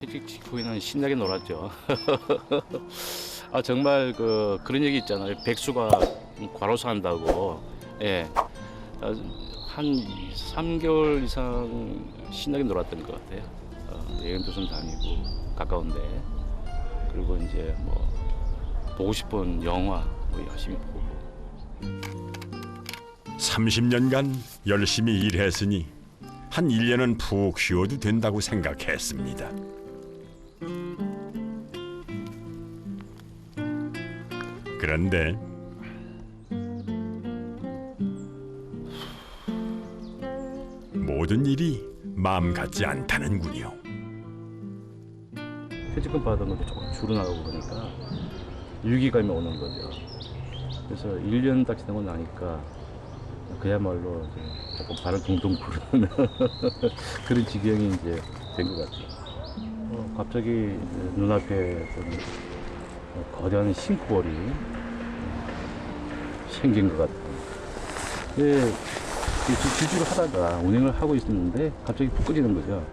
퇴직 직후에는 신나게 놀았죠. 아 정말 그런 얘기 있잖아요. 백수가 과로사 한다고. 예. 한 3개월 이상 신나게 놀았던 것 같아요. 여행도 좀 다니고 가까운데 그리고 이제 뭐 보고 싶은 영화 뭐 열심히 보고. 30년간 열심히 일했으니 한 1년은 푹 쉬어도 된다고 생각했습니다. 그런데 모든 일이 마음 같지 않다는군요. 퇴직금 받은 것도 조금 줄어나가고 그러니까 위기감이 오는 거죠. 그래서 1년 딱 지나고 나니까 그야말로 이제 조금 발을 동동 구르는 그런 지경이 이제 된 것 같아요. 갑자기 눈앞에 거대한 싱크홀이 생긴 것 같아요. 예, 질주를 하다가 운행을 하고 있었는데 갑자기 푹 꺼지는 거죠.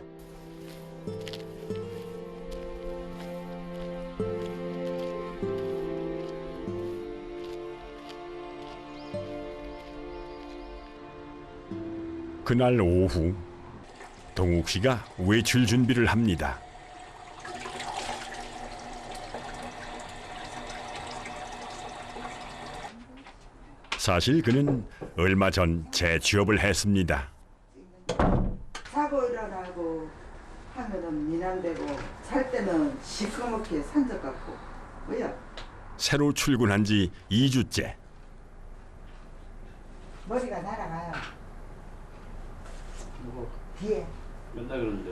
그날 오후 동욱 씨가 외출 준비를 합니다. 사실 그는 얼마 전 재취업을 했습니다. 자고 일어나고 하면은 미남되고 살 때는 시커멓게 산적 같고 뭐야? 새로 출근한 지 2주째. 머리가 날아가요. 뒤에. 맨날 그러는데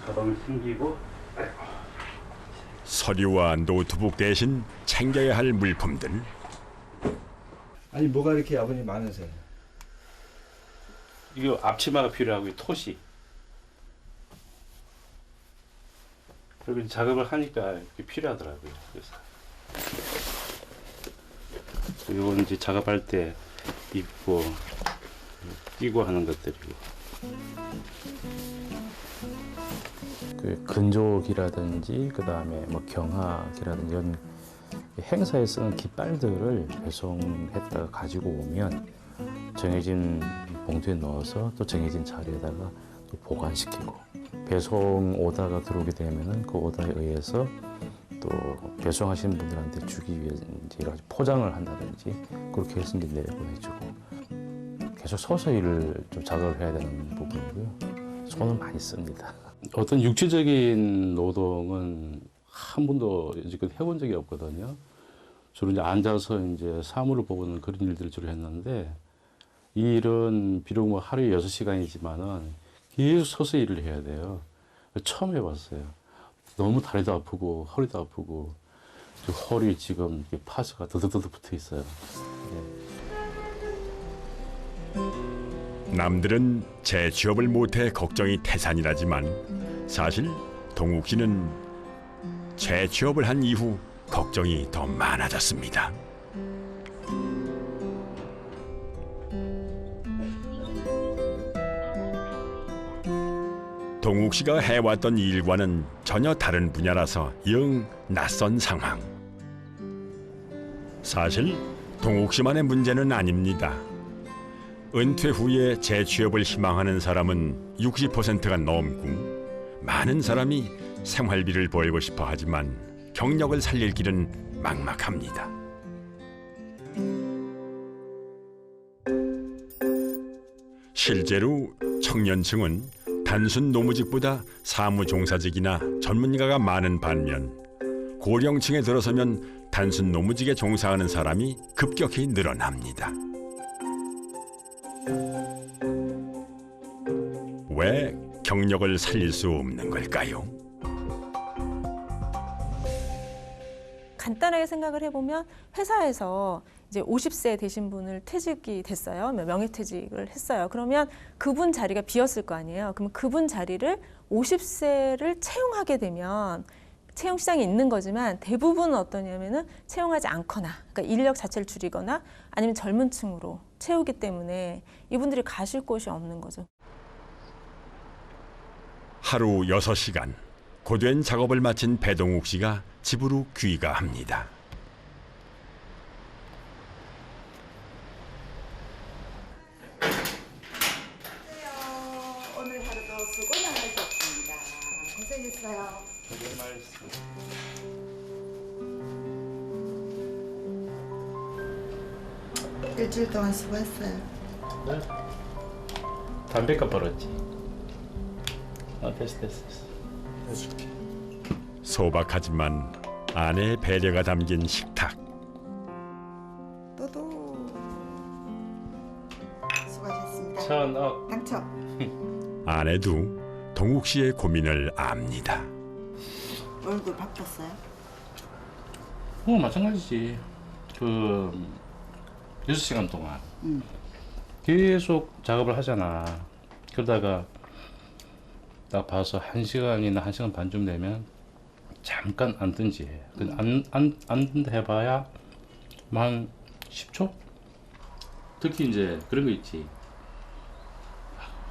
가방을 챙기고 서류와 노트북 대신 챙겨야 할 물품들. 아니 뭐가 이렇게 아버님 많으세요? 이거 앞치마가 필요하고 이 톳이 그리고 이제 작업을 하니까 이게 필요하더라고요. 그래서 이건 이제 작업할 때 입고 끼고 하는 것들이고 그 근족이라든지 그 다음에 뭐 경학이라든지 이런 행사에 쓰는 깃발들을 배송했다가 가지고 오면 정해진 봉투에 넣어서 또 정해진 자리에다가 또 보관시키고 배송 오다가 들어오게 되면은 그 오다에 의해서 또 배송하시는 분들한테 주기 위해 이제 여러 가지 포장을 한다든지 그렇게 해서 이제 내보내주고 계속 서서 일을 좀 작업을 해야 되는 부분이고요. 손을 많이 씁니다. 어떤 육체적인 노동은 한 번도 지금 해본 적이 없거든요. 주로 이제 앉아서 이제 사물을 보고는 그런 일들을 주로 했는데 이 일은 비록 뭐 하루에 6시간이지만은 계속 서서 일을 해야 돼요. 처음 해봤어요. 너무 다리도 아프고 허리도 아프고 허리 지금 파스가 더덕더덕 붙어 있어요. 남들은 재취업을 못해 걱정이 태산이라지만 사실 동욱 씨는 재취업을 한 이후 걱정이 더 많아졌습니다. 동욱 씨가 해왔던 일과는 전혀 다른 분야라서 영 낯선 상황. 사실 동욱 씨만의 문제는 아닙니다. 은퇴 후에 재취업을 희망하는 사람은 60%가 넘고 많은 사람이 생활비를 벌고 싶어 하지만 경력을 살릴 길은 막막합니다. 실제로 청년층은 단순 노무직보다 사무종사직이나 전문가가 많은 반면 고령층에 들어서면 단순 노무직에 종사하는 사람이 급격히 늘어납니다. 왜 경력을 살릴 수 없는 걸까요? 간단하게 생각을 해보면 회사에서 이제 50세 되신 분을 퇴직이 됐어요. 명예퇴직을 했어요. 그러면 그분 자리가 비었을 거 아니에요. 그러면 그분 자리를 50세를 채용하게 되면 채용 시장이 있는 거지만 대부분은 어떠냐면은 채용하지 않거나 그러니까 인력 자체를 줄이거나 아니면 젊은 층으로 채우기 때문에 이분들이 가실 곳이 없는 거죠. 하루 6시간 고된 작업을 마친 배동욱 씨가 집으로 귀가합니다. 오늘 하루도 수고 많으셨습니다. 고생했어요. 일주일 동안 수고했어요. 담배값 벌었지. 됐어. 소박하지만 아내의 배려가 담긴 식탁. 또도 수고하셨습니다. 천억. 당첨. 아내도 동욱 씨의 고민을 압니다. 얼굴 바뀌었어요? 마찬가지지. 6시간 동안 계속 작업을 하잖아. 그러다가 딱 봐서 1시간이나 1시간 반쯤 되면 잠깐 앉든지 해. 앉는다 해봐야 한 10초? 특히 이제 그런 거 있지.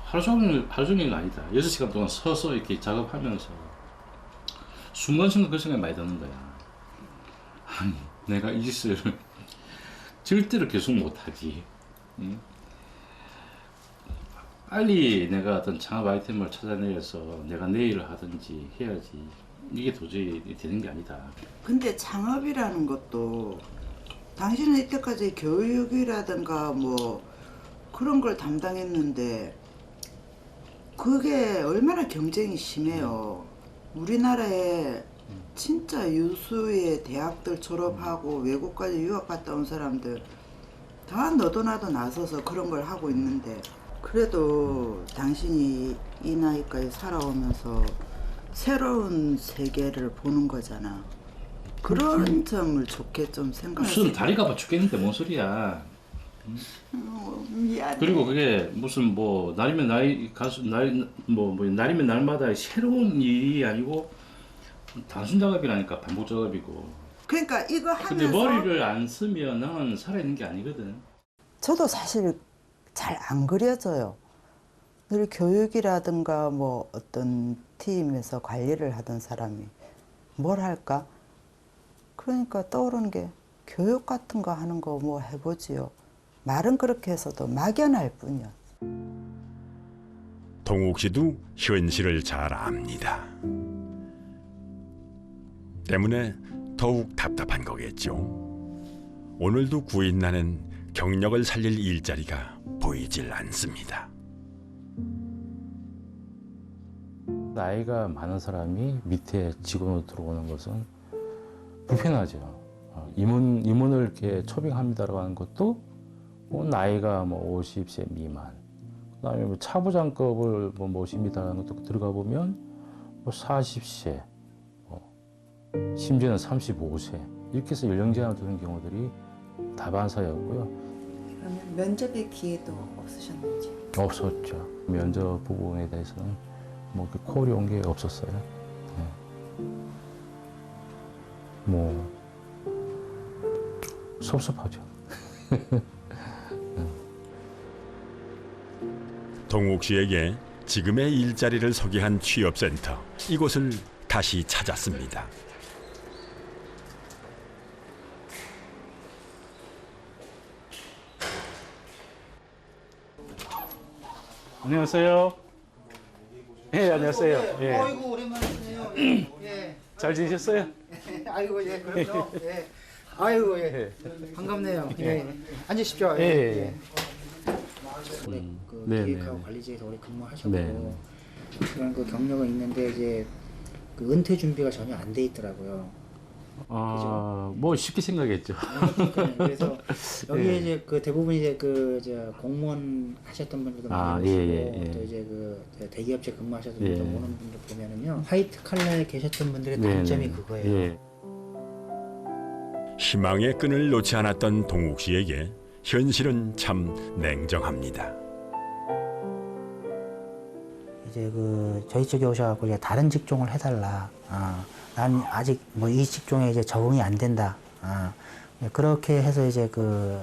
하루 종일은 아니다. 6시간 동안 서서 이렇게 작업하면서 순간순간 그 생각이 많이 드는 거야. 아니, 내가 이 짓을 절대로 계속 못하지. 응? 빨리 내가 어떤 창업 아이템을 찾아내서 내가 내일을 하든지 해야지. 이게 도저히 되는 게 아니다. 근데 창업이라는 것도 당신은 이때까지 교육이라든가 뭐 그런 걸 담당했는데 그게 얼마나 경쟁이 심해요. 우리나라에 진짜 유수의 대학들 졸업하고 외국까지 유학 갔다 온 사람들 다 너도 나도 나서서 그런 걸 하고 있는데 그래도 당신이 이 나이까지 살아오면서 새로운 세계를 보는 거잖아. 그런 점을 좋게 좀 생각하세요. 무슨 다리가 아파 죽겠는데 뭔 소리야. 미안해. 그리고 그게 무슨 뭐 날이면 날이면 날마다 새로운 일이 아니고 단순 작업이라니까. 반복 작업이고. 그러니까 이거 근데 하면서 머리를 안 쓰면은 살아있는 게 아니거든. 저도 사실 잘 안 그려져요. 늘 교육이라든가 뭐 어떤 팀에서 관리를 하던 사람이 뭘 할까? 그러니까 떠오르는 게 교육 같은 거 하는 거 뭐 해보지요. 말은 그렇게 해서도 막연할 뿐이야. 동욱 씨도 현실을 잘 압니다. 때문에 더욱 답답한 거겠죠. 오늘도 구인나는 경력을 살릴 일자리가 보이질 않습니다. 나이가 많은 사람이 밑에 직원으로 들어오는 것은 불편하죠. 임원을 이렇게 초빙합니다라고 하는 것도 나이가 50세 미만, 그다음에 차부장급을 모십니다라는 것도 들어가 보면 40세, 심지어는 35세 이렇게 해서 연령 제한을 두는 경우들이 다반사였고요. 그러면 면접의 기회도 없으셨는지? 없었죠. 면접 부분에 대해서는 이렇게 콜이 온 게 없었어요. 네. 섭섭하죠. 동욱 씨에게 지금의 일자리를 소개한 취업센터, 이곳을 다시 찾았습니다. 안녕하세요. 네, 안녕하세요. 예. 아이고 오랜만이네요. 예. 잘 지내셨어요? 아이고 예 그럼요. 예. 아이고 예. 반갑네요. 예. 앉으십시오. 예. 그 네, 기획하고 네. 관리직에서 오래 근무하셨고 네. 그런 그 경력은 있는데 이제 그 은퇴 준비가 전혀 안 돼 있더라고요. 쉽게 생각했죠. 그래서 여기에 예. 이제 그 대부분 이제 그 공무원 하셨던 분들도 많이 오시고 또 이제 그 대기업체 근무하셨던 분들 오는 분들 보면은요 화이트 칼라에 계셨던 분들의 단점이 그거예요. 예. 희망의 끈을 놓지 않았던 동욱 씨에게 현실은 참 냉정합니다. 이제 그 저희 쪽에 오셔갖고 이제 다른 직종을 해달라. 난 아직 뭐 이 직종에 이제 적응이 안 된다. 그렇게 해서 이제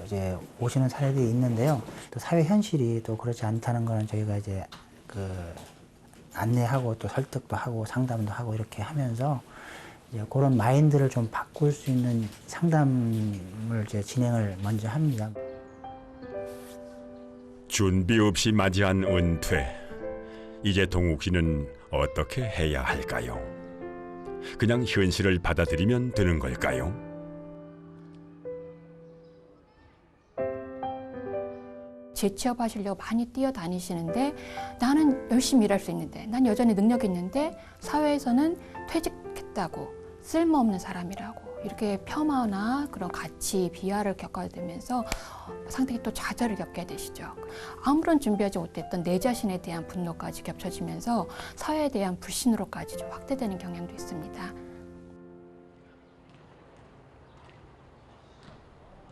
이제 오시는 사례들이 있는데요. 또 사회 현실이 또 그렇지 않다는 거는 저희가 이제 안내하고 또 설득도 하고 상담도 하고 이렇게 하면서 이제 그런 마인드를 좀 바꿀 수 있는 상담을 이제 진행을 먼저 합니다. 준비 없이 맞이한 은퇴. 이제 동욱 씨는 어떻게 해야 할까요? 그냥 현실을 받아들이면 되는 걸까요? 재취업하시려고 많이 뛰어다니시는데 나는 열심히 일할 수 있는데 난 여전히 능력이 있는데 사회에서는 퇴직했다고 쓸모없는 사람이라고 이렇게 폄하나 그런 가치 비하를 겪어야 되면서 상당히 또 좌절을 겪게 되시죠. 아무런 준비하지 못했던 내 자신에 대한 분노까지 겹쳐지면서 사회에 대한 불신으로까지 좀 확대되는 경향도 있습니다.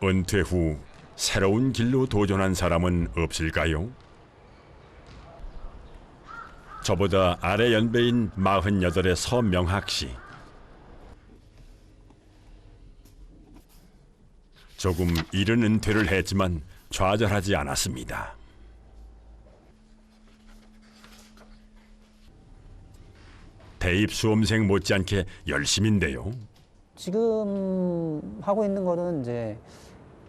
은퇴 후 새로운 길로 도전한 사람은 없을까요? 저보다 아래 연배인 48의 서명학 씨. 조금 이른 은퇴를 했지만 좌절하지 않았습니다. 대입 수험생 못지않게 열심인데요. 지금 하고 있는 거는 이제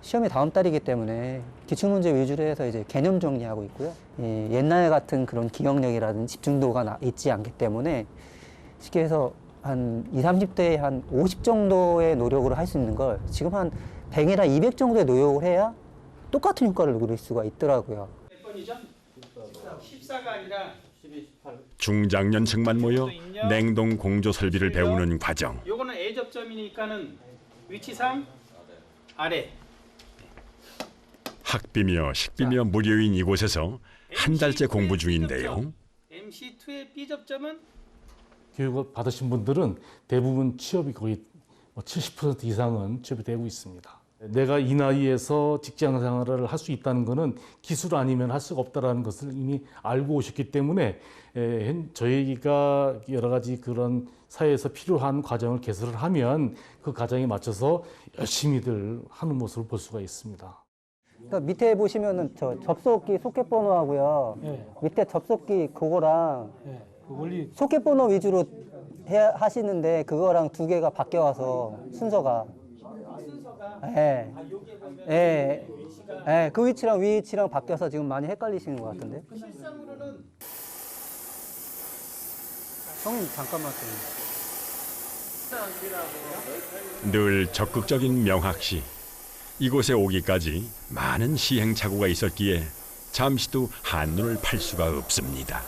시험이 다음 달이기 때문에 기출문제 위주로 해서 이제 개념 정리하고 있고요. 옛날 같은 그런 기억력이라든지 집중도가 있지 않기 때문에 쉽게 해서 한 20, 30대에 한 50 정도의 노력으로 할 수 있는 걸 지금 한 100이나 200 정도의 노력을 해야 똑같은 효과를 누릴 수가 있더라고요. 몇 번이죠? 14가 아니라 중장년층만 모여 냉동 공조 설비를 배우는 과정. 요거는 A 접점이니까는 위치상 아래. 학비며 식비며 무료인 이곳에서 한 달째 공부 중인데요. MC2의 B 접점은 교육을 받으신 분들은 대부분 취업이 거의 70% 이상은 취업이 되고 있습니다. 내가 이 나이에서 직장 생활을 할 수 있다는 것은 기술 아니면 할 수가 없다는 것을 이미 알고 오셨기 때문에 저희가 여러 가지 그런 사회에서 필요한 과정을 개설을 하면 그 과정에 맞춰서 열심히들 하는 모습을 볼 수가 있습니다. 그러니까 밑에 보시면은 저 접속기 소켓 번호하고요. 밑에 접속기 그거랑 소켓 번호 위주로 하시는데 그거랑 두 개가 바뀌어와서 순서가 그 위치랑 위치랑 바뀌어서 지금 많이 헷갈리시는 것 같은데. 형님 잠깐만. 늘 적극적인 명학 씨. 이곳에 오기까지 많은 시행착오가 있었기에 잠시도 한눈을 팔 수가 없습니다.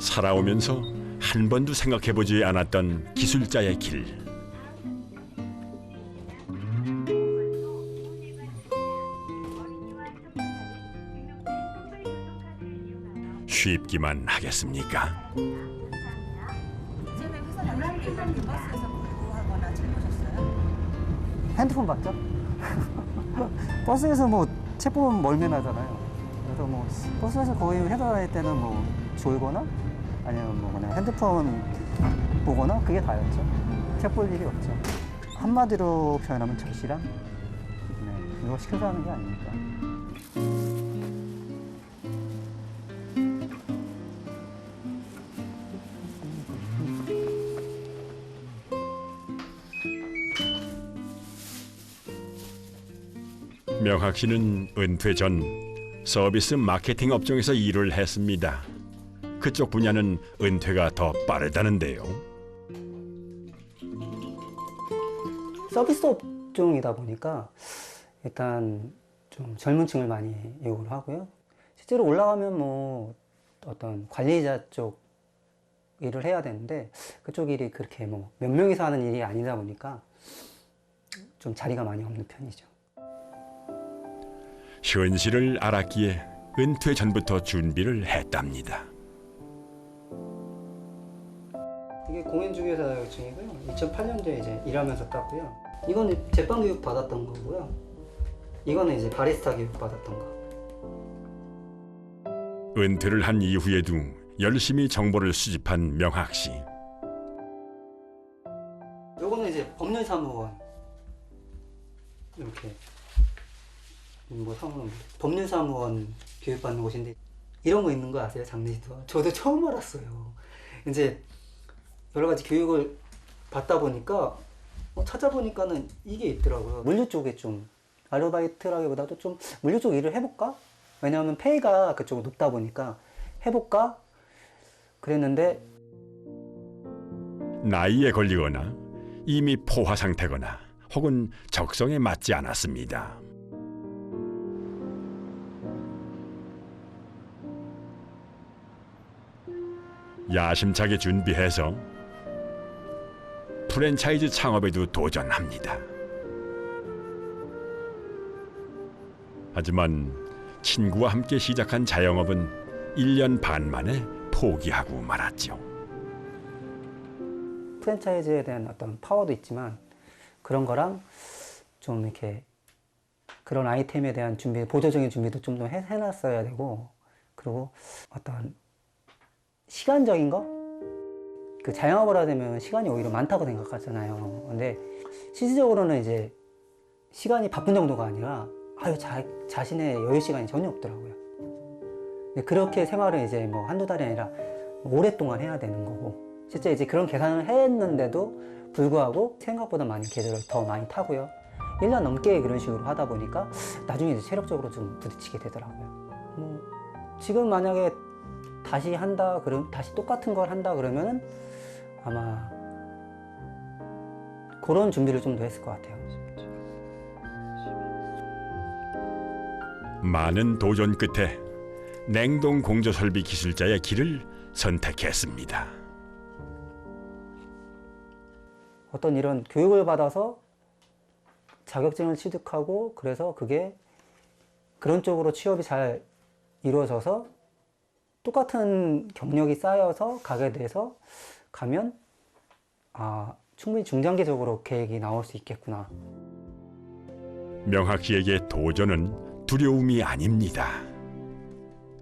살아오면서 한 번도 생각해보지 않았던 기술자의 길. 쉽기만 하겠습니까? 핸드폰 봤죠? 버스에서 뭐 책 보면 멀미나잖아요. 그래서 뭐 버스에서 거의 회사 다닐 때는 뭐 졸거나 아니면 뭐 그냥 핸드폰 보거나 그게 다였죠. 책 볼 일이 없죠. 한마디로 표현하면 절실함? 네, 이거 시켜서 하는 게 아닙니까? 명학 씨는 은퇴 전 서비스 마케팅 업종에서 일을 했습니다. 그쪽 분야는 은퇴가 더 빠르다는데요. 서비스 업종이다 보니까 일단 좀 젊은 층을 많이 요구를 하고요. 실제로 올라가면 뭐 어떤 관리자 쪽 일을 해야 되는데 그쪽 일이 그렇게 뭐 몇 명이서 하는 일이 아니다 보니까 좀 자리가 많이 없는 편이죠. 현실을 알았기에 은퇴 전부터 준비를 했답니다. 이게 공인중개사 자격증이고요. 2008년도에 이제 일하면서 땄고요. 이거는 제빵 교육 받았던 거고요. 이거는 이제 바리스타 교육 받았던 거. 은퇴를 한 이후에도 열심히 정보를 수집한 명학 씨. 요거는 이제 법률사무원. 이렇게 법률사무원 교육받는 곳인데 이런 거 있는 거 아세요? 장례식도. 저도 처음 알았어요. 이제 여러 가지 교육을 받다 보니까 찾아보니까는 이게 있더라고요. 물류 쪽에 좀 아르바이트라기보다도 좀 물류 쪽 일을 해볼까? 왜냐하면 페이가 그쪽은 높다 보니까 해볼까? 그랬는데 나이에 걸리거나 이미 포화 상태거나 혹은 적성에 맞지 않았습니다. 야심차게 준비해서 프랜차이즈 창업에도 도전합니다. 하지만 친구와 함께 시작한 자영업은 1년 반 만에 포기하고 말았죠. 프랜차이즈에 대한 어떤 파워도 있지만 그런 거랑 좀 이렇게 그런 아이템에 대한 준비, 보조적인 준비도 좀 더 해놨어야 되고, 그리고 어떤 시간적인 거? 그 자영업을 하게 되면 시간이 오히려 많다고 생각하잖아요. 근데 실질적으로는 이제 시간이 바쁜 정도가 아니라 자신의 여유 시간이 전혀 없더라고요. 근데 그렇게 생활을 이제 뭐 한두 달이 아니라 오랫동안 해야 되는 거고, 실제 이제 그런 계산을 했는데도 불구하고 생각보다 많이 계절을 더 많이 타고요. 1년 넘게 그런 식으로 하다 보니까 나중에 이제 체력적으로 좀 부딪히게 되더라고요. 지금 만약에 다시 한다, 그럼 다시 똑같은 걸 한다 그러면은 아마 그런 준비를 좀 더 했을 것 같아요. 많은 도전 끝에 냉동 공조 설비 기술자의 길을 선택했습니다. 어떤 이런 교육을 받아서 자격증을 취득하고, 그래서 그게 그런 쪽으로 취업이 잘 이루어져서 똑같은 경력이 쌓여서 가게 돼서 가면 충분히 중장기적으로 계획이 나올 수 있겠구나. 명학 씨에게 도전은 두려움이 아닙니다.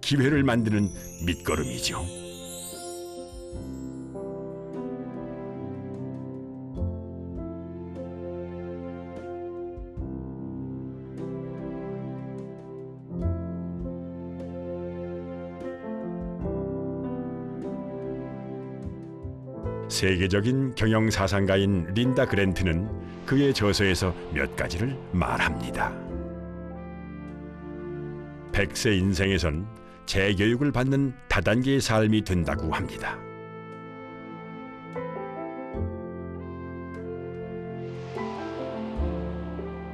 기회를 만드는 밑거름이죠. 세계적인 경영사상가인 린다 그랜트는 그의 저서에서 몇 가지를 말합니다. 100세 인생에선 재교육을 받는 다단계의 삶이 된다고 합니다.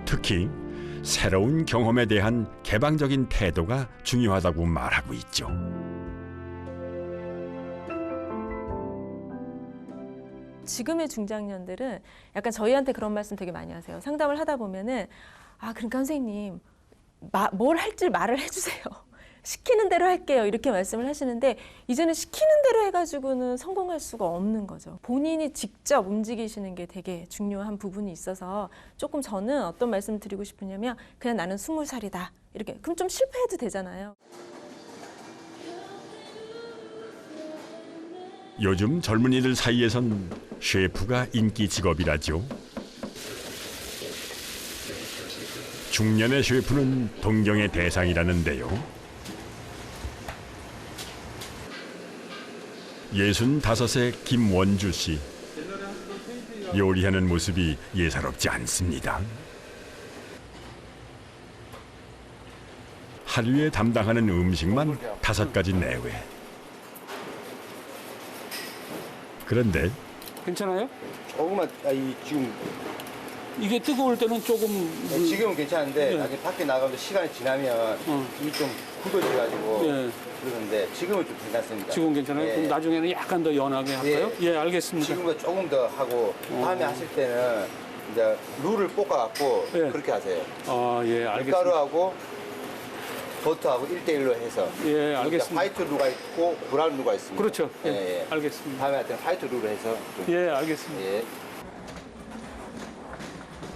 특히 새로운 경험에 대한 개방적인 태도가 중요하다고 말하고 있죠. 지금의 중장년들은 약간 저희한테 그런 말씀 되게 많이 하세요. 상담을 하다 보면은 그러니까 선생님 뭘 할지 말을 해주세요. 시키는 대로 할게요. 이렇게 말씀을 하시는데 이제는 시키는 대로 해가지고는 성공할 수가 없는 거죠. 본인이 직접 움직이시는 게 되게 중요한 부분이 있어서 조금 저는 어떤 말씀을 드리고 싶으냐면 그냥 나는 20살이다. 이렇게 그럼 좀 실패해도 되잖아요. 요즘 젊은이들 사이에선 셰프가 인기 직업이라죠. 중년의 셰프는 동경의 대상이라는데요. 65세 김원주 씨. 요리하는 모습이 예사롭지 않습니다. 하루에 담당하는 음식만 5가지 내외. 그런데 괜찮아요? 조금만 지금 이게 뜨거울 때는 조금 지금은 괜찮은데 네. 나중에 밖에 나가면 시간이 지나면 이 좀 굳어져가지고 네. 그러는데 지금은 좀 괜찮습니다. 지금 괜찮아요? 예. 그럼 나중에는 약간 더 연하게 할까요? 예, 알겠습니다. 지금보다 조금 더 하고 다음에 하실 때는 이제 룰을 볶아갖고 예. 그렇게 하세요. 예, 알겠습니다. 밀가루하고 버터하고 1대1로 해서. 예, 알겠습니다. 화이트 루가 있고 브라운 루가 있습니다. 그렇죠. 예, 예. 알겠습니다. 다음에 할 때는 화이트 루로 해서 좀. 예, 알겠습니다. 예.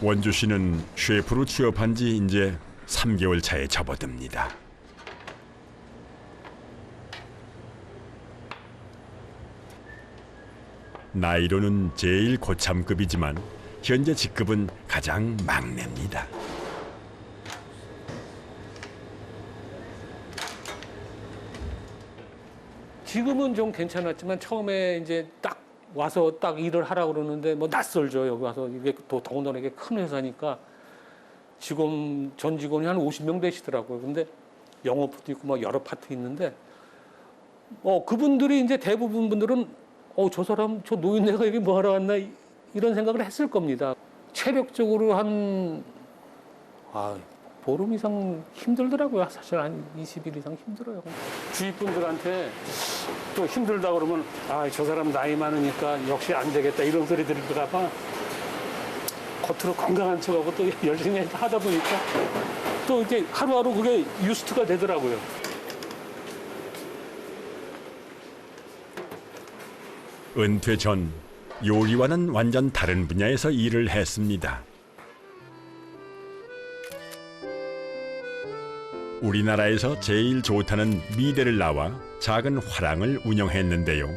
원주 씨는 셰프로 취업한 지 이제 3개월 차에 접어듭니다. 나이로는 제일 고참급이지만 현재 직급은 가장 막내입니다. 지금은 좀 괜찮았지만 처음에 이제 딱 와서 딱 일을 하라고 그러는데 뭐 낯설죠. 여기 와서 이게 또 더군다나 이게 큰 회사니까 전 직원이 한 50명 되시더라고요. 근데 영업도 있고 막 여러 파트 있는데 그분들이 이제 대부분 분들은 저 사람 저 노인네가 여기 뭐 하러 왔나 이런 생각을 했을 겁니다. 체력적으로 한 보름 이상 힘들더라고요. 사실 한 20일 이상 힘들어요. 주위 분들한테 또 힘들다 그러면 저 사람 나이 많으니까 역시 안 되겠다 이런 소리 들을까 봐 겉으로 건강한 척하고 또 열심히 하다 보니까 또 이렇게 하루하루 그게 유스트가 되더라고요. 은퇴 전 요리와는 완전 다른 분야에서 일을 했습니다. 우리나라에서 제일 좋다는 미대를 나와 작은 화랑을 운영했는데요.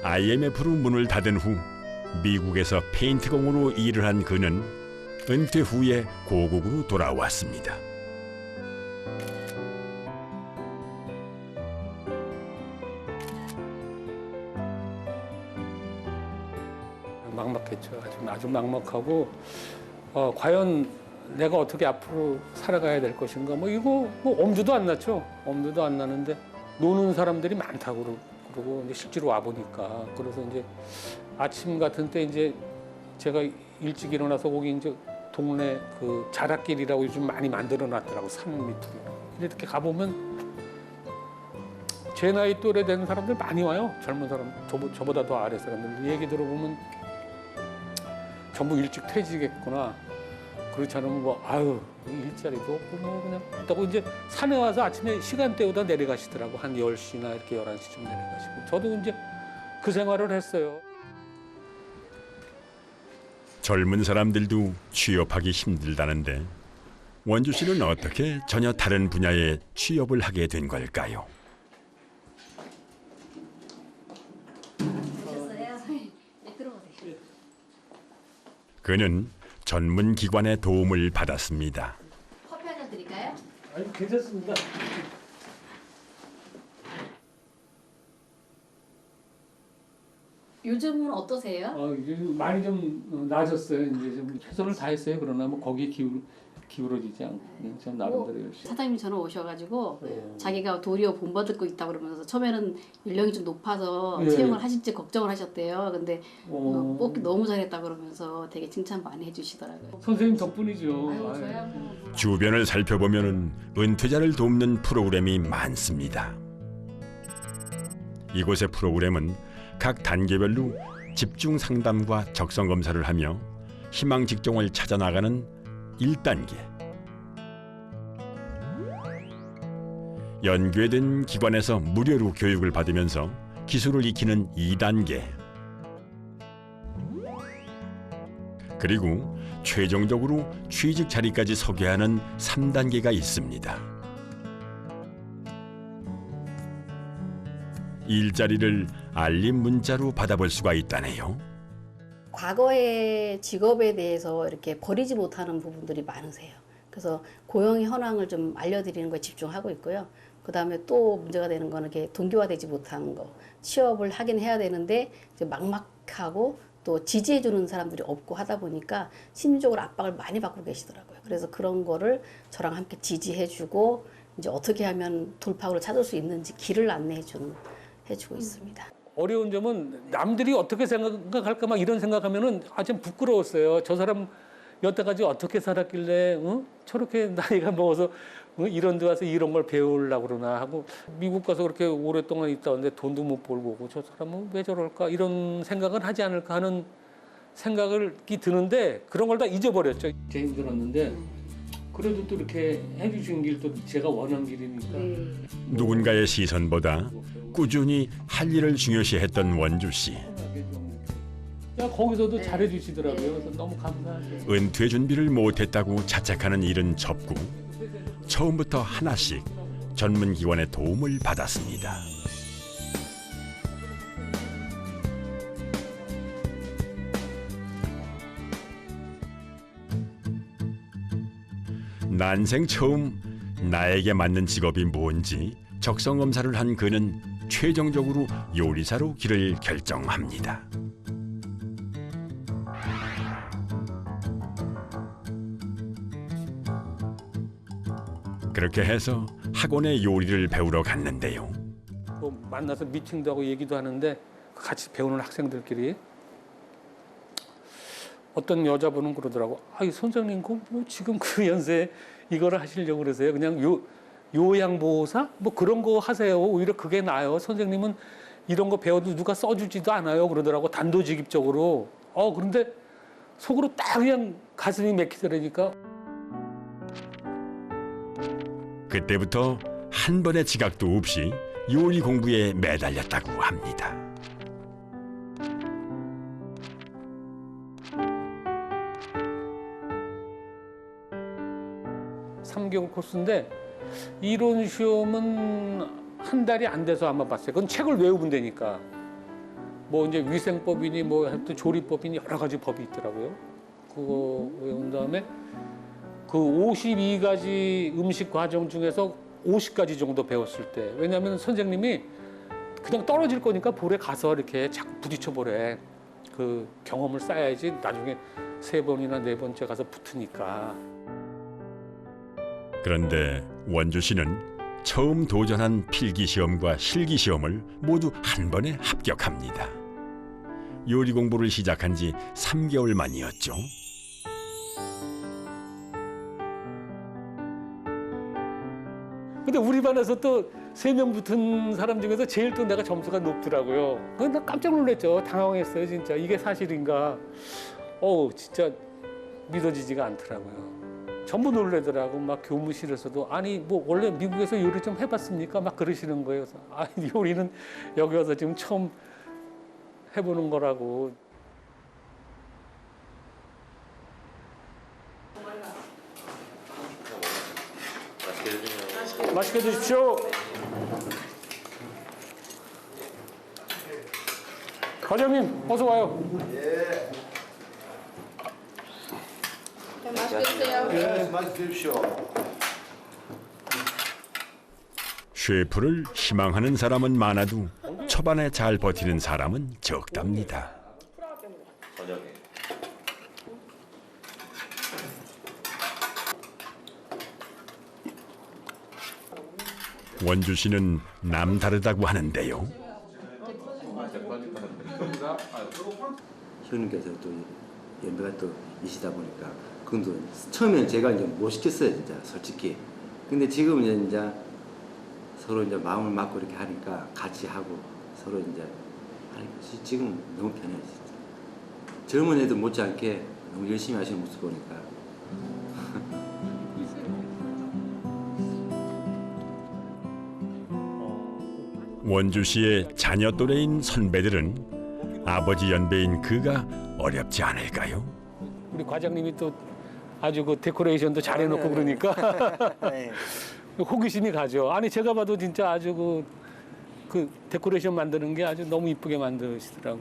IMF로 문을 닫은 후 미국에서 페인트공으로 일을 한 그는 은퇴 후에 고국으로 돌아왔습니다. 막막했죠. 아주 막막하고 과연 내가 어떻게 앞으로 살아가야 될 것인가 이거 엄두도 안 났죠. 엄두도 안 나는데 노는 사람들이 많다고 그러고 이제 실제로 와 보니까 그래서 이제 아침 같은 때 이제 제가 일찍 일어나서 거기 이제 동네 그 자락길이라고 요즘 많이 만들어 놨더라고 산 밑으로 이렇게 가보면 제 나이 또래 되는 사람들 많이 와요. 젊은 사람 저보다 더 아래 사람들 얘기 들어보면 전부 일찍 퇴직했구나. 그렇지 않으면 일자리도 없고 그냥 있다고 이제 산에 와서 아침에 시간대보다 내려가시더라고. 한 10시나 이렇게 11시쯤 내려가시고. 저도 이제 그 생활을 했어요. 젊은 사람들도 취업하기 힘들다는데 원주 씨는 어떻게 전혀 다른 분야에 취업을 하게 된 걸까요? 그는 전문 기관의 도움을 받았습니다. 커피 한 잔 드릴까요? 아니, 괜찮습니다. 요즘은 어떠세요? 요즘 많이 좀 나아졌어요. 이제 좀 최선을 다했어요. 그러나 거기에 기울어지지 않고 좀 나름대로 열심히. 사장님이 전화 오셔가지고 자기가 도리어 본받고 있다고 그러면서 처음에는 연령이 좀 높아서 채용을 하실지 걱정을 하셨대요. 근데 뽑기 너무 잘했다 그러면서 되게 칭찬 많이 해주시더라고요. 선생님 덕분이죠. 주변을 살펴보면 은퇴자를 돕는 프로그램이 많습니다. 이곳의 프로그램은 각 단계별로 집중 상담과 적성 검사를 하며 희망 직종을 찾아 나가는 1단계. 연계된 기관에서 무료로 교육을 받으면서 기술을 익히는 2단계. 그리고 최종적으로 취직 자리까지 서게 하는 3단계가 있습니다. 일자리를 알림 문자로 받아볼 수가 있다네요. 과거의 직업에 대해서 이렇게 버리지 못하는 부분들이 많으세요. 그래서 고용 현황을 좀 알려드리는 거에 집중하고 있고요. 그 다음에 또 문제가 되는 거는 이렇게 동기화되지 못한 거. 취업을 하긴 해야 되는데 이제 막막하고 또 지지해주는 사람들이 없고 하다 보니까 심리적으로 압박을 많이 받고 계시더라고요. 그래서 그런 거를 저랑 함께 지지해주고 이제 어떻게 하면 돌파구를 찾을 수 있는지 길을 해주고 있습니다. 어려운 점은 남들이 어떻게 생각할까 막 이런 생각하면은 좀 부끄러웠어요. 저 사람 여태까지 어떻게 살았길래 저렇게 나이가 먹어서 이런 데 와서 이런 걸 배우려고 그러나 하고 미국 가서 그렇게 오랫동안 있다 왔는데 돈도 못 벌고 저 사람은 왜 저럴까 이런 생각은 하지 않을까 하는 생각이 드는데 그런 걸 다 잊어버렸죠. 제일 힘들었는데 그래도 또 이렇게 해주신 길도 제가 원한 길이니까. 누군가의 시선보다 꾸준히 할 일을 중요시했던 원주 씨. 거기서도 잘해주시더라고요. 그래서 너무 감사하죠. 은퇴 준비를 못했다고 자책하는 일은 접고 처음부터 하나씩 전문 기관의 도움을 받았습니다. 난생 처음 나에게 맞는 직업이 뭔지 적성 검사를 한 그는 최종적으로 요리사로 길을 결정합니다. 그렇게 해서 학원에 요리를 배우러 갔는데요. 뭐 만나서 미팅도 하고 얘기도 하는데 같이 배우는 학생들끼리 어떤 여자분은 그러더라고. 이 선생님 뭐 지금 그 연세에 이거를 하시려고 그러세요? 그냥 요양보호사 뭐 그런 거 하세요. 오히려 그게 나아요. 선생님은 이런 거 배워도 누가 써주지도 않아요. 그러더라고. 단도직입적으로. 그런데 속으로 딱 그냥 가슴이 맥히더라니까. 그때부터 한 번의 지각도 없이 요리 공부에 매달렸다고 합니다. (3개월) 코스인데 이론 시험은 한 달이 안 돼서 아마 봤어요. 그건 책을 외우면 되니까. 뭐 이제 위생법이니 뭐 하여튼 조리법이니 여러 가지 법이 있더라고요. 그거 외운 다음에 그 52가지 음식 과정 중에서 50가지 정도 배웠을 때, 왜냐하면 선생님이 그냥 떨어질 거니까 볼에 가서 이렇게 자꾸 부딪혀 보래. 그 경험을 쌓아야지 나중에 3번이나 4번째 가서 붙으니까. 그런데 원주 씨는 처음 도전한 필기시험과 실기시험을 모두 한 번에 합격합니다. 요리 공부를 시작한 지 3개월 만이었죠. 근데 우리 반에서 또 3명 붙은 사람 중에서 제일 또 내가 점수가 높더라고요. 나 깜짝 놀랐죠. 당황했어요, 진짜. 이게 사실인가. 진짜 믿어지지가 않더라고요. 전부 놀래더라고. 막 교무실에서도 아니 뭐 원래 미국에서 요리 좀 해봤습니까? 막 그러시는 거예요. 그래서 요리는 여기 와서 지금 처음 해보는 거라고. 맛있게 드십시오. 과장님 어서 와요. 예. 맛있게 드세요. 예, 맛있게 드십시오. 셰프를 희망하는 사람은 많아도 초반에 잘 버티는 사람은 적답니다. 원주 씨는 남다르다고 하는데요. 시호님께서 또 연배가 또 이시다 보니까 그건 처음에는 제가 이제 못 시켰어요, 진짜 솔직히. 근데 지금은 이제 서로 이제 마음을 맞고 이렇게 하니까 같이 하고 서로 이제 하니까 지금 너무 편해요, 진짜. 젊은 애들 못지않게 너무 열심히 하시는 모습 보니까. 원주 씨의 자녀 또래인 선배들은 아버지 연배인 그가 어렵지 않을까요? 우리 과장님이 또 아주 그 데코레이션도 잘해놓고 그러니까 호기심이 가죠. 아니 제가 봐도 진짜 아주 그 데코레이션 만드는 게 아주 너무 이쁘게 만드시더라고.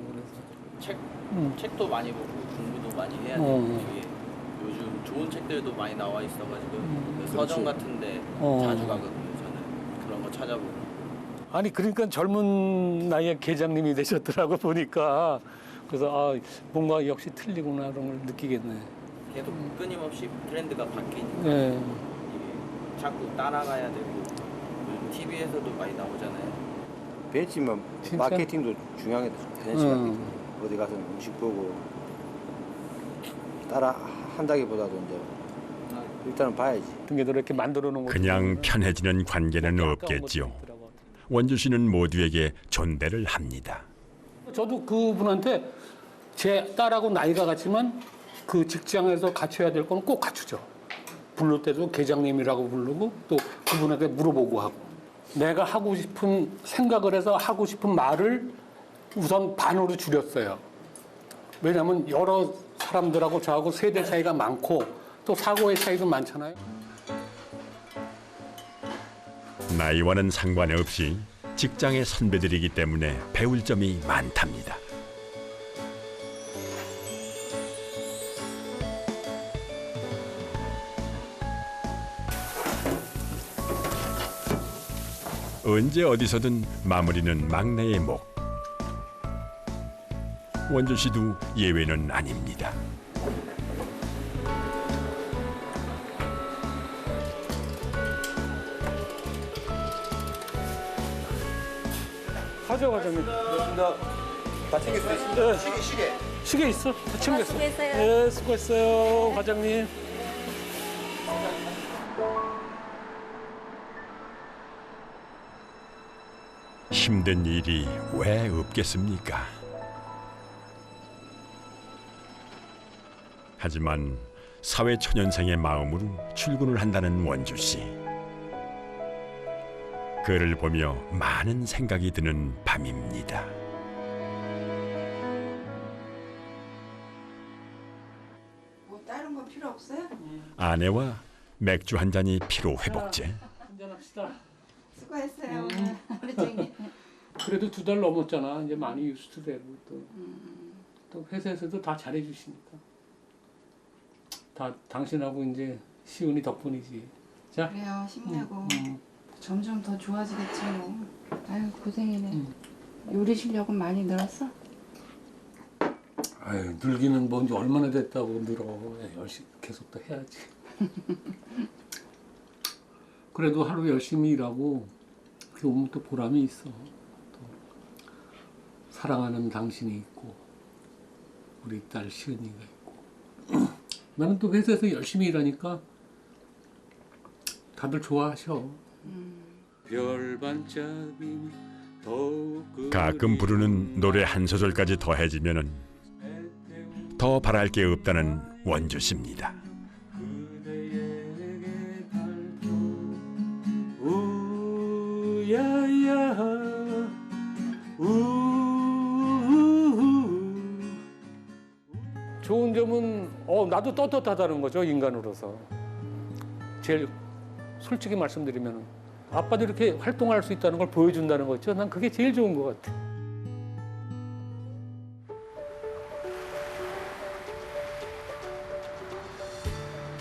그래서 책도 많이 보고 공부도 많이 해야 돼요. 이게 요즘 좋은 책들도 많이 나와 있어가지고 그 서점 같은데 자주 가거든요. 저는 그런 거 찾아보고. 아니 그러니까 젊은 나이에 계장님이 되셨더라고 보니까. 그래서 뭔가 역시 틀리구나 그런 걸 느끼겠네. 계속 끊임없이 트렌드가 바뀌니까 네. 이게 자꾸 따라가야 되고 TV에서도 많이 나오잖아요. 배지만 마케팅도 중요하게 되는 어디 가서 음식 보고 따라 한다기보다도 이제 일단은 봐야지. 등에도 이렇게 만들어 놓은 거 그냥 편해지는 관계는 없겠지요. 원주 씨는 모두에게 존대를 합니다. 저도 그분한테 제 딸하고 나이가 같지만 그 직장에서 갖춰야 될 건 꼭 갖추죠. 부를 때도 계장님이라고 부르고 또 그분한테 물어보고 하고. 내가 하고 싶은 생각을 해서 하고 싶은 말을 우선 반으로 줄였어요. 왜냐하면 여러 사람들하고 저하고 세대 차이가 많고 또 사고의 차이도 많잖아요. 나이와는 상관없이 직장의 선배들이기 때문에 배울 점이 많답니다. 언제 어디서든 마무리는 막내의 목. 원주 씨도 예외는 아닙니다. 가져 과장님. 다 챙겼어요? 네. 시계 있어? 다 챙겼어. 수고했어요. 네, 수고했어요, 과장님. 힘든 일이 왜 없겠습니까? 하지만 사회초년생의 마음으로 출근을 한다는 원주 씨. 그를 보며 많은 생각이 드는 밤입니다. 뭐 다른 거 필요 없어요? 아내와 맥주 한 잔이 피로 회복제. 한잔합시다. 수고했어요. 우리 쟁이. 그래도 2달 넘었잖아. 이제 많이 유스트되고 또 회사에서도 다 잘해주시니까. 다 당신하고 이제 시은이 덕분이지. 자. 그래요. 힘내고 점점 더 좋아지겠지 뭐. 아유 고생이네. 요리 실력은 많이 늘었어? 아유 늘기는 뭐 이제 얼마나 됐다고 늘어. 열심히 계속 또 해야지. 그래도 하루 열심히 일하고 그게 오면 또 보람이 있어. 또 사랑하는 당신이 있고 우리 딸 시은이가 있고 나는 또 회사에서 열심히 일하니까 다들 좋아하셔. 별반짝이 가끔 부르는 노래 한 소절까지 더해지면은 더 바랄 게 없다는 원주 씨입니다. 우야야 좋은 점은 나도 떳떳하다는 거죠, 인간으로서. 제일 솔직히 말씀드리면 아빠도 이렇게 활동할 수 있다는 걸 보여준다는 거죠. 난 그게 제일 좋은 것 같아.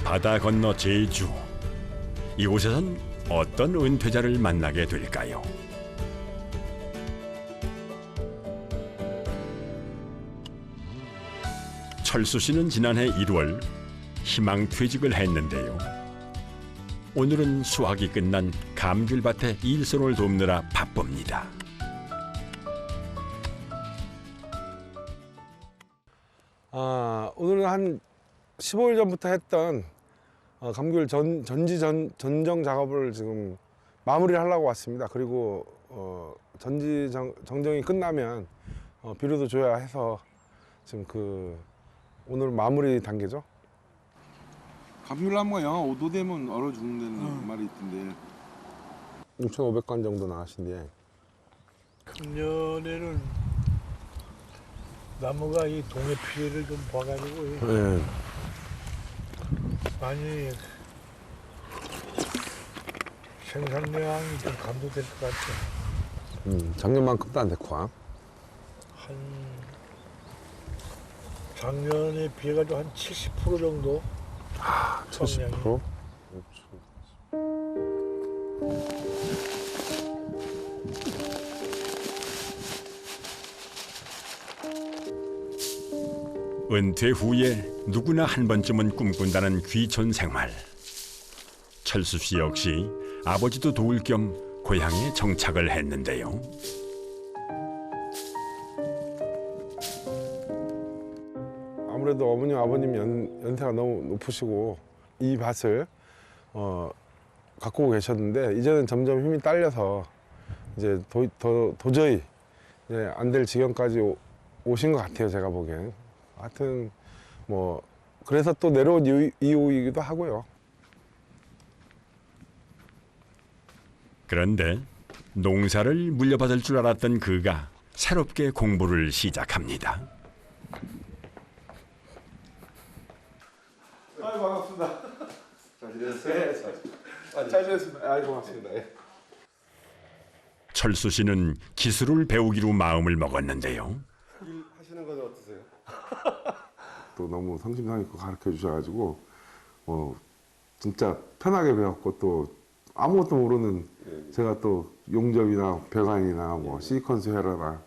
바다 건너 제주. 이곳에선 어떤 은퇴자를 만나게 될까요? 철수 씨는 지난해 1월 희망퇴직을 했는데요. 오늘은 수확이 끝난 감귤밭에 일손을 돕느라 바쁩니다. 오늘은 한 15일 전부터 했던 감귤 전정 작업을 지금 마무리를 하려고 왔습니다. 그리고 전지 정정이 끝나면 비료도 줘야 해서 지금 오늘 마무리 단계죠. 감귤나무가 영하 5도 되면 얼어 죽는다는 말이 있던데 6,500건 정도 나가신데 작년에는 나무가 이 동해 피해를 좀 봐가지고 네. 많이 생산량이 좀 감소될 것 같아요. 작년만큼도 안 됐고 한 작년에 비해가지고 한 70% 정도. 70%? 은퇴 후에 누구나 한 번쯤은 꿈꾼다는 귀촌 생활. 철수 씨 역시 아버지도 도울 겸 고향에 정착을 했는데요. 아무래도 어머님, 아버님 연세가 너무 높으시고 이 밭을 갖고 계셨는데 이제는 점점 힘이 딸려서 이제 도저히 안 될 지경까지 오신 것 같아요, 제가 보기엔. 하여튼 뭐 그래서 또 내려온 이유이기도 하고요. 그런데 농사를 물려받을 줄 알았던 그가 새롭게 공부를 시작합니다. 아유, 반갑습니다. 잘 지내셨어요? 네, 잘 지냈습니다. 아유, 고맙습니다. 예. 철수 씨는 기술을 배우기로 마음을 먹었는데요. 일 하시는 건 어떠세요? 또 너무 성심성의껏 가르쳐 주셔가지고 진짜 편하게 배웠고 또 아무것도 모르는 제가 또 용접이나 배관이나 뭐 시퀀스 회로나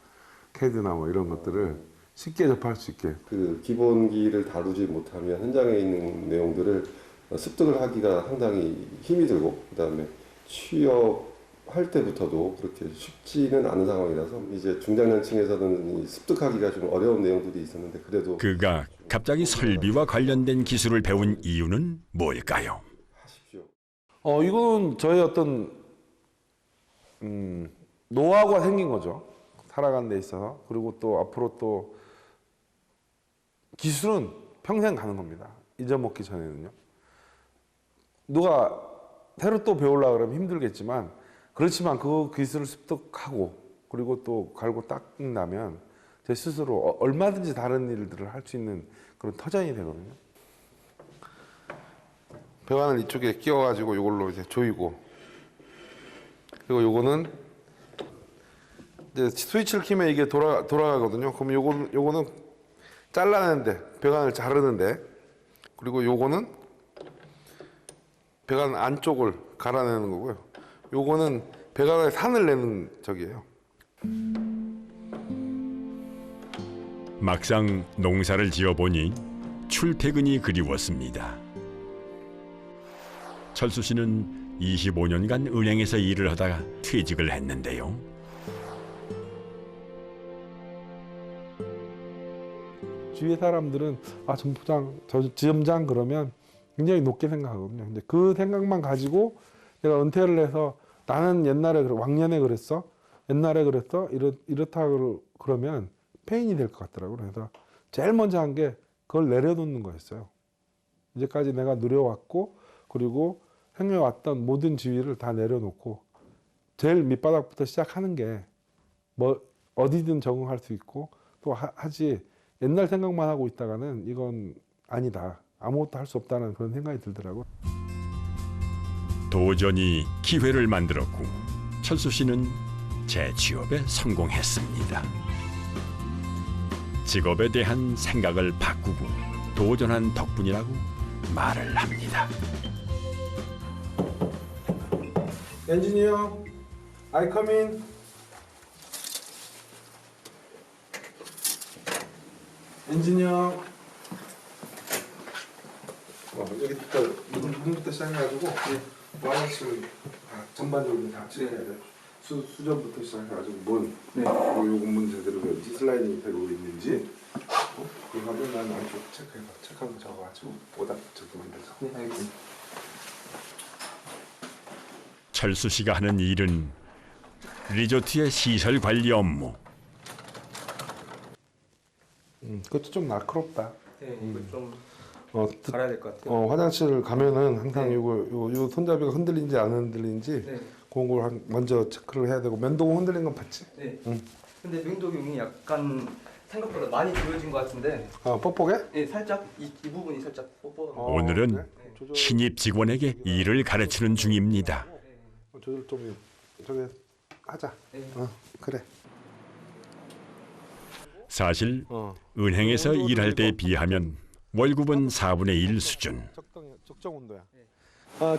캐드나 뭐 이런 것들을 쉽게 접할 수 있게. 그 기본기를 다루지 못하면 현장에 있는 내용들을 습득을 하기가 상당히 힘이 들고, 그다음에 취업할 때부터도 그렇게 쉽지는 않은 상황이라서 이제 중장년층에서는 습득하기가 좀 어려운 내용들이 있었는데, 그래도 그가 갑자기 설비와 관련된 기술을 배운 이유는 뭘까요? 이건 저의 어떤 노하우가 생긴 거죠. 살아가는 데 있어서. 그리고 또 앞으로 또 기술은 평생 가는 겁니다. 잊어먹기 전에는요. 누가 새로 또 배우려고 그러면 힘들겠지만, 그렇지만 그 기술을 습득하고 그리고 또 갈고 닦는다면 제 스스로 얼마든지 다른 일들을 할 수 있는 그런 터전이 되거든요. 배관을 이쪽에 끼워가지고 이걸로 이제 조이고, 그리고 요거는 이제 스위치를 키면 이게 돌아가거든요. 그럼 요거는 잘라내는데, 배관을 자르는데, 그리고 요거는 배관 안쪽을 갈아내는 거고요. 요거는 배관에 산을 내는 적이에요. 막상 농사를 지어보니 출퇴근이 그리웠습니다. 철수 씨는 25년간 은행에서 일을 하다가 퇴직을 했는데요. 주위의 사람들은 점포장, 지점장 그러면 굉장히 높게 생각하거든요. 근데 그 생각만 가지고 내가 은퇴를 해서 나는 옛날에 왕년에 그랬어, 옛날에 그랬어, 이렇다 그러면 페인이 될 것 같더라고요. 그래서 제일 먼저 한 게 그걸 내려놓는 거였어요. 이제까지 내가 누려왔고 그리고 행해왔던 모든 지위를 다 내려놓고 제일 밑바닥부터 시작하는 게 뭐 어디든 적응할 수 있고 또 하지, 옛날 생각만 하고 있다가는 이건 아니다, 아무것도 할 수 없다는 그런 생각이 들더라고요. 도전이 기회를 만들었고 철수 씨는 재취업에 성공했습니다. 직업에 대한 생각을 바꾸고 도전한 덕분이라고 말을 합니다. 엔지니어, I come in. 엔지니어. 여기부터 문부터 시작해가지고 와이어를 전반적으로 다 체크해야 돼. 수전부터 시작해가지고 문, 그리고 요거 문 제대로 되는지, 슬라이딩 되고 있는지, 그거 하면 난 안쪽 체크한 거 적어가지고 오답 적으면 되죠. 네, 알겠습니다. 철수 씨가 하는 일은 리조트의 시설 관리 업무. 그것도 좀 날카롭다. 네, 이거 좀 갈아야 될 것 같아요. 화장실 가면은 항상 요 손잡이가 흔들린지 안 흔들린지 그런 걸 먼저 체크를 해야 되고, 면도구 흔들린 건 봤지? 네. 근데 면도용이 약간 생각보다 많이 조여진 것 같은데. 뻑뻑해? 네, 살짝 이 부분이 살짝 뻑뻑한. 오늘은 그래? 신입 직원에게 일을 가르치는 중입니다. 조절 좀 저기 하자. 그래. 사실 은행에서 일할 때에 비하면 월급은 4분의 1 수준. 적정 온도야.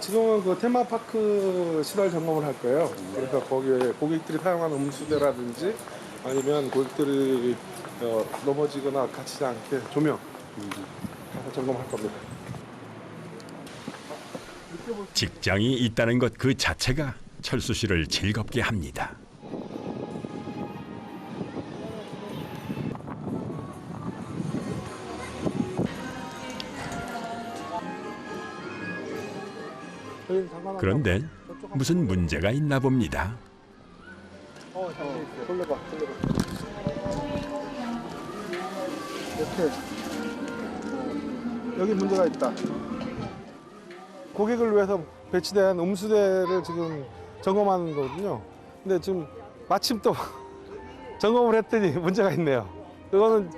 지금은 그 테마파크 시설 점검을 할 거예요. 그래서 거기에 고객들이 사용하는 음수대라든지 아니면 고객들이 넘어지거나 갇히지 않게 조명 가서 점검할 겁니다. 직장이 있다는 것 그 자체가 철수 씨를 즐겁게 합니다. 그런데 무슨 문제가 있나 봅니다. 돌려봐. 이렇게 여기 문제가 있다. 고객을 위해서 배치된 음수대를 지금 점검하는 거거든요. 근데 지금 마침 또 점검을 했더니 문제가 있네요. 이거는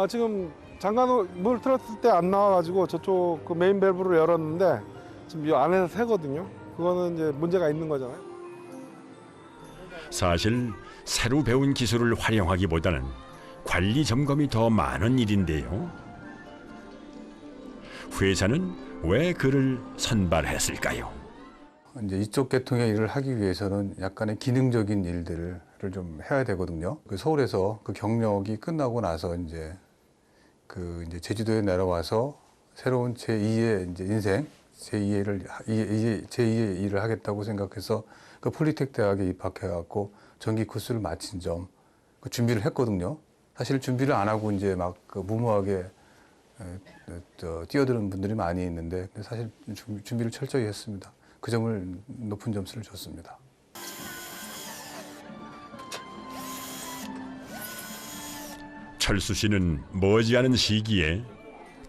지금 잠깐 물 틀었을 때 안 나와가지고 저쪽 그 메인 밸브를 열었는데 지금 이 안에서 새거든요. 그거는 이제 문제가 있는 거잖아요. 사실 새로 배운 기술을 활용하기보다는 관리 점검이 더 많은 일인데요. 회사는 왜 그를 선발했을까요? 이제 이쪽 계통의 일을 하기 위해서는 약간의 기능적인 일들을 좀 해야 되거든요. 그 서울에서 그 경력이 끝나고 나서 이제 제주도에 내려와서 새로운 제2의 이제 인생, 제2의 일을 하겠다고 생각해서 그 폴리텍 대학에 입학해갖고 전기 코스를 마친 점, 그 준비를 했거든요. 사실 준비를 안 하고 이제 막 그 무모하게 뛰어드는 분들이 많이 있는데 사실 준비를 철저히 했습니다. 그 점을 높은 점수를 줬습니다. 철수 씨는 머지않은 시기에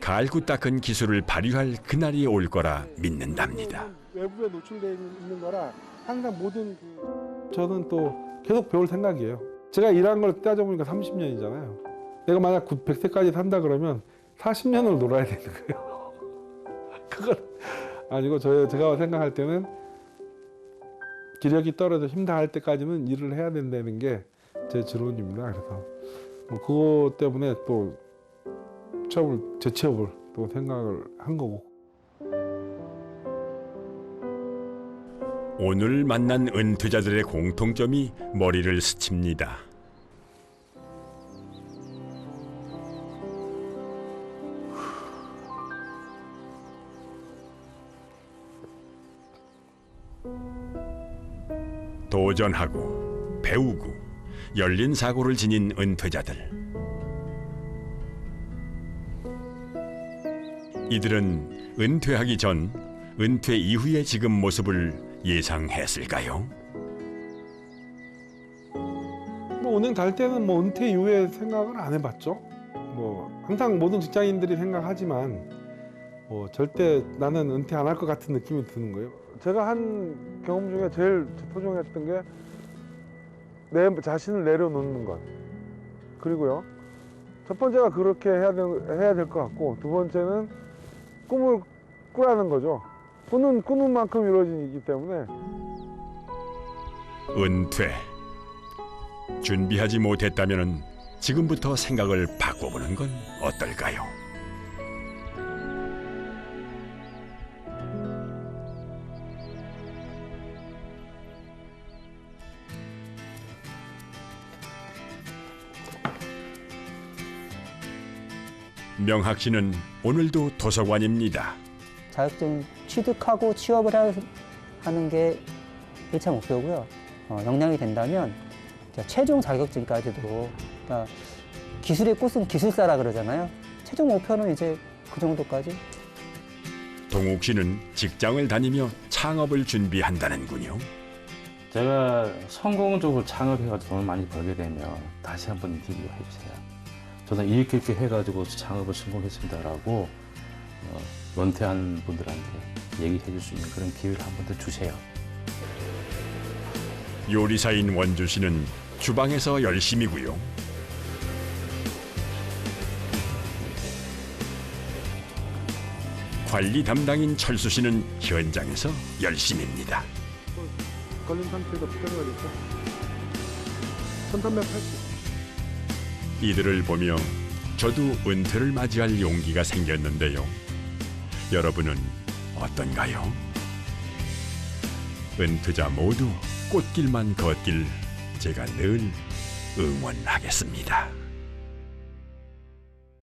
갈고 닦은 기술을 발휘할 그날이 올 거라 믿는답니다. 외부에 노출되어 있는 거라 항상 모든 저는 또 계속 배울 생각이에요. 제가 일한 걸 따져보니까 30년이잖아요. 내가 만약 100세까지 산다 그러면 40년을 놀아야 되는 거예요. 그건 아니고 제가 생각할 때는 기력이 떨어져 힘다할 때까지는 일을 해야 된다는 게 제 지론입니다. 그래서 뭐 그것 때문에 또 재취업을 또 생각을 한 거고. 오늘 만난 은퇴자들의 공통점이 머리를 스칩니다. 도전하고 배우고 열린 사고를 지닌 은퇴자들. 이들은 은퇴하기 전, 은퇴 이후의 지금 모습을 예상했을까요? 뭐 은행 갈 때는 뭐 은퇴 이후에 생각을 안 해봤죠. 뭐 항상 모든 직장인들이 생각하지만 뭐 절대 나는 은퇴 안 할 것 같은 느낌이 드는 거예요. 제가 한 경험 중에 제일 소중했던 게 내 자신을 내려놓는 것. 그리고요, 첫 번째가 그렇게 해야 될 것 같고, 두 번째는 꿈을 꾸라는 거죠. 꾸는 만큼 이루어지기 때문에. 은퇴. 준비하지 못했다면 지금부터 생각을 바꿔보는 건 어떨까요? 명학 씨는 오늘도 도서관입니다. 자격증 취득하고 취업을 하는 게 1차 목표고요. 역량이 된다면 최종 자격증까지도, 그러니까 기술의 꽃은 기술사라 그러잖아요. 최종 목표는 이제 그 정도까지. 동욱 씨는 직장을 다니며 창업을 준비한다는군요. 제가 성공적으로 창업해가지고 돈을 많이 벌게 되면 다시 한번 인터뷰 해주세요. 저는 이렇게 해가지고 창업을 성공했습니다라고 은퇴한 분들한테 얘기해 줄 수 있는 그런 기회를 한 번 더 주세요. 요리사인 원주 씨는 주방에서 열심이고요. 관리 담당인 철수 씨는 현장에서 열심입니다. 걸린 상태가 부정거리죠. 1380. 이들을 보며 저도 은퇴를 맞이할 용기가 생겼는데요. 여러분은 어떤가요? 은퇴자 모두 꽃길만 걷길 제가 늘 응원하겠습니다.